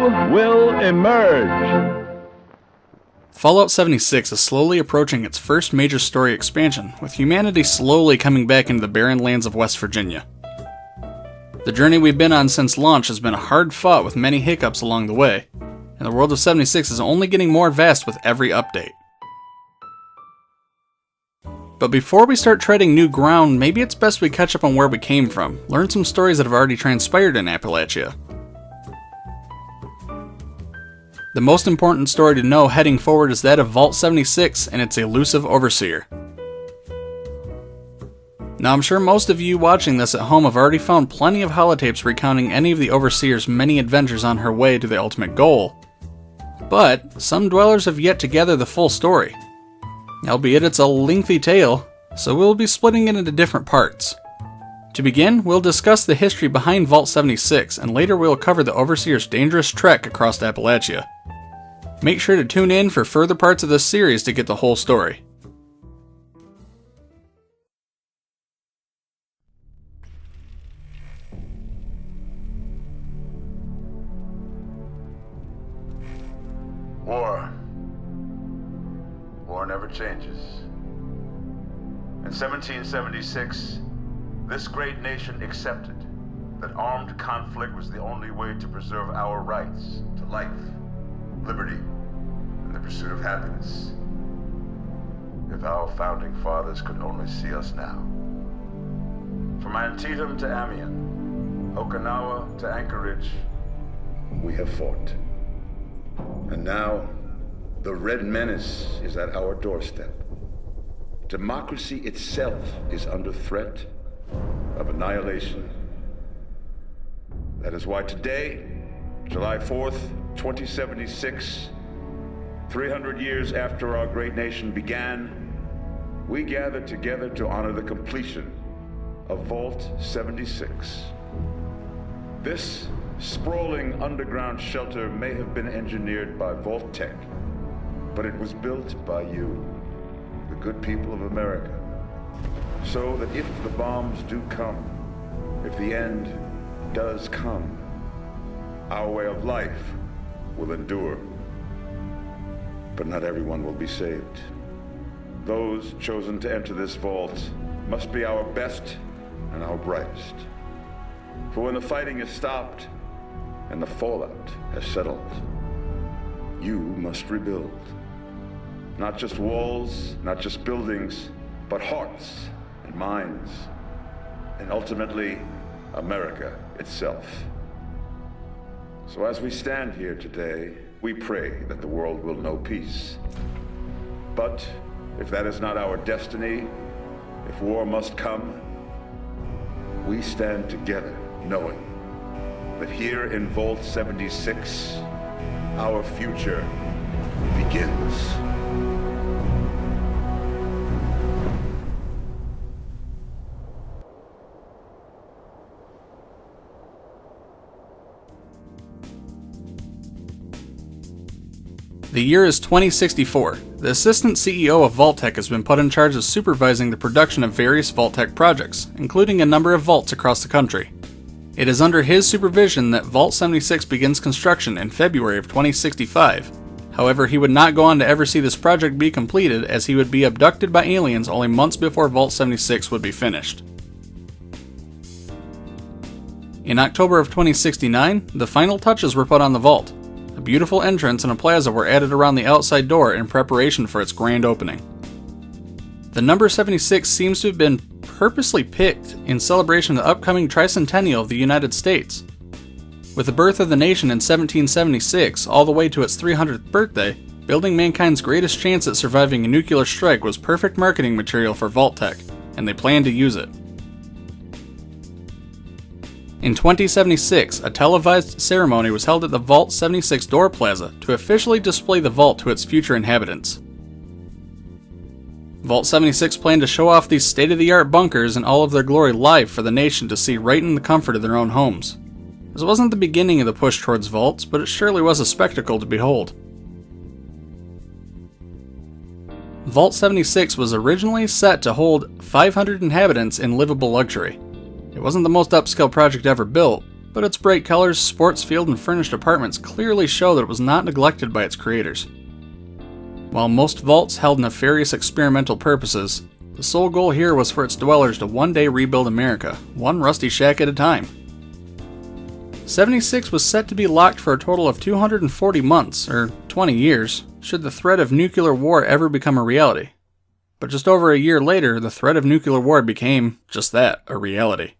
hero will emerge. Fallout 76 is slowly approaching its first major story expansion, with humanity slowly coming back into the barren lands of West Virginia. The journey we've been on since launch has been hard fought with many hiccups along the way, and the world of 76 is only getting more vast with every update. But before we start treading new ground, maybe it's best we catch up on where we came from, learn some stories that have already transpired in Appalachia. The most important story to know heading forward is that of Vault 76 and its elusive overseer. Now, I'm sure most of you watching this at home have already found plenty of holotapes recounting any of the Overseer's many adventures on her way to the ultimate goal, but some dwellers have yet to gather the full story. Albeit it's a lengthy tale, so we'll be splitting it into different parts. To begin, we'll discuss the history behind Vault 76, and later we'll cover the Overseer's dangerous trek across Appalachia. Make sure to tune in for further parts of this series to get the whole story. War never changes. In 1776, this great nation accepted that armed conflict was the only way to preserve our rights to life, liberty, and the pursuit of happiness. If our founding fathers could only see us now. From Antietam to Amiens, Okinawa to Anchorage, we have fought. And now, the Red Menace is at our doorstep. Democracy itself is under threat of annihilation. That is why today, July 4th, 2076, 300 years after our great nation began, we gather together to honor the completion of Vault 76. This sprawling underground shelter may have been engineered by Vault Tech, but it was built by you, the good people of America, so that if the bombs do come, if the end does come, our way of life will endure. But not everyone will be saved. Those chosen to enter this vault must be our best and our brightest. For when the fighting is stopped and the fallout has settled, you must rebuild. Not just walls, not just buildings, but hearts and minds, and ultimately, America itself. So as we stand here today, we pray that the world will know peace. But if that is not our destiny, if war must come, we stand together knowing that here in Vault 76, our future begins. The year is 2064. The assistant CEO of Vault-Tec has been put in charge of supervising the production of various Vault-Tec projects, including a number of vaults across the country. It is under his supervision that Vault 76 begins construction in February of 2065. However, he would not go on to ever see this project be completed, as he would be abducted by aliens only months before Vault 76 would be finished. In October of 2069, the final touches were put on the vault. A beautiful entrance and a plaza were added around the outside door in preparation for its grand opening. The number 76 seems to have been purposely picked in celebration of the upcoming tricentennial of the United States. With the birth of the nation in 1776 all the way to its 300th birthday, building mankind's greatest chance at surviving a nuclear strike was perfect marketing material for Vault-Tec, and they planned to use it. In 2076, a televised ceremony was held at the Vault 76 Door Plaza to officially display the vault to its future inhabitants. Vault 76 planned to show off these state-of-the-art bunkers in all of their glory live for the nation to see right in the comfort of their own homes. This wasn't the beginning of the push towards vaults, but it surely was a spectacle to behold. Vault 76 was originally set to hold 500 inhabitants in livable luxury. It wasn't the most upscale project ever built, but but its bright colors, sports field, and furnished apartments clearly show that it was not neglected by its creators. While most vaults held nefarious experimental purposes, the sole goal here was for its dwellers to one day rebuild America, one rusty shack at a time. 76 was set to be locked for a total of 240 months, or 20 years, should the threat of nuclear war ever become a reality. But just over a year later, the threat of nuclear war became, just that, a reality.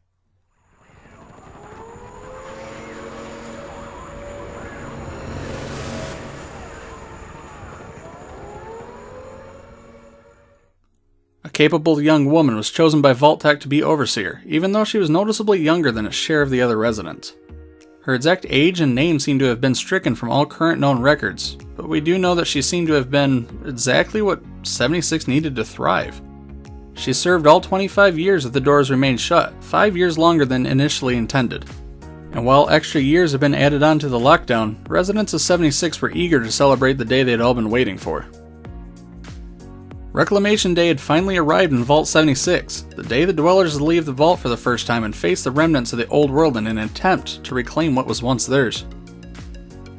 A capable young woman was chosen by Vault-Tec to be overseer, even though she was noticeably younger than a share of the other residents. Her exact age and name seem to have been stricken from all current known records, but we do know that she seemed to have been exactly what 76 needed to thrive. She served all 25 years that the doors remained shut, 5 years longer than initially intended. And while extra years have been added on to the lockdown, residents of 76 were eager to celebrate the day they'd all been waiting for. Reclamation Day had finally arrived in Vault 76, the day the dwellers would leave the vault for the first time and face the remnants of the old world in an attempt to reclaim what was once theirs.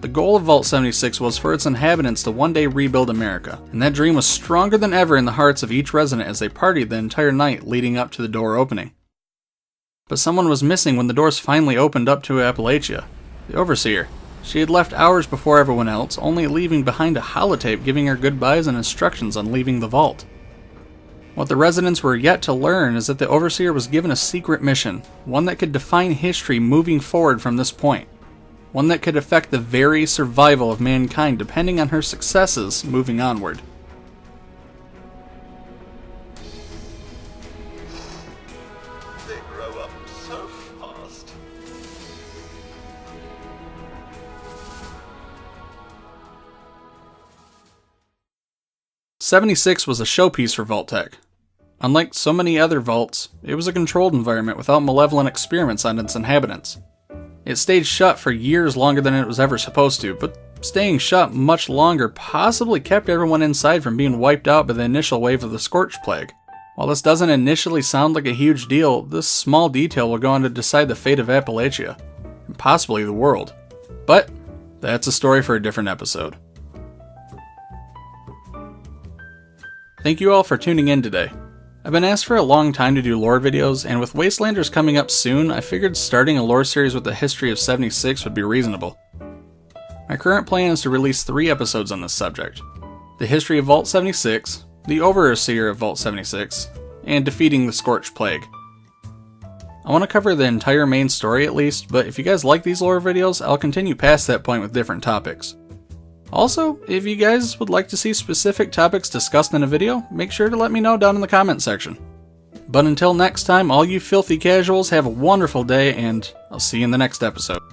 The goal of Vault 76 was for its inhabitants to one day rebuild America, and that dream was stronger than ever in the hearts of each resident as they partied the entire night leading up to the door opening. But someone was missing when the doors finally opened up to Appalachia, the Overseer. She had left hours before everyone else, only leaving behind a holotape giving her goodbyes and instructions on leaving the vault. What the residents were yet to learn is that the Overseer was given a secret mission, one that could define history moving forward from this point, one that could affect the very survival of mankind depending on her successes moving onward. They grow up so fast. 76 was a showpiece for Vault-Tec. Unlike so many other vaults, it was a controlled environment without malevolent experiments on its inhabitants. It stayed shut for years longer than it was ever supposed to, but staying shut much longer possibly kept everyone inside from being wiped out by the initial wave of the Scorched Plague. While this doesn't initially sound like a huge deal, this small detail will go on to decide the fate of Appalachia, and possibly the world. But that's a story for a different episode. Thank you all for tuning in today. I've been asked for a long time to do lore videos, and with Wastelanders coming up soon, I figured starting a lore series with the history of 76 would be reasonable. My current plan is to release 3 episodes on this subject: the history of Vault 76, the Overseer of Vault 76, and defeating the Scorched Plague. I want to cover the entire main story at least, but if you guys like these lore videos, I'll continue past that point with different topics. Also, if you guys would like to see specific topics discussed in a video, make sure to let me know down in the comment section. But until next time, all you filthy casuals have a wonderful day, and I'll see you in the next episode.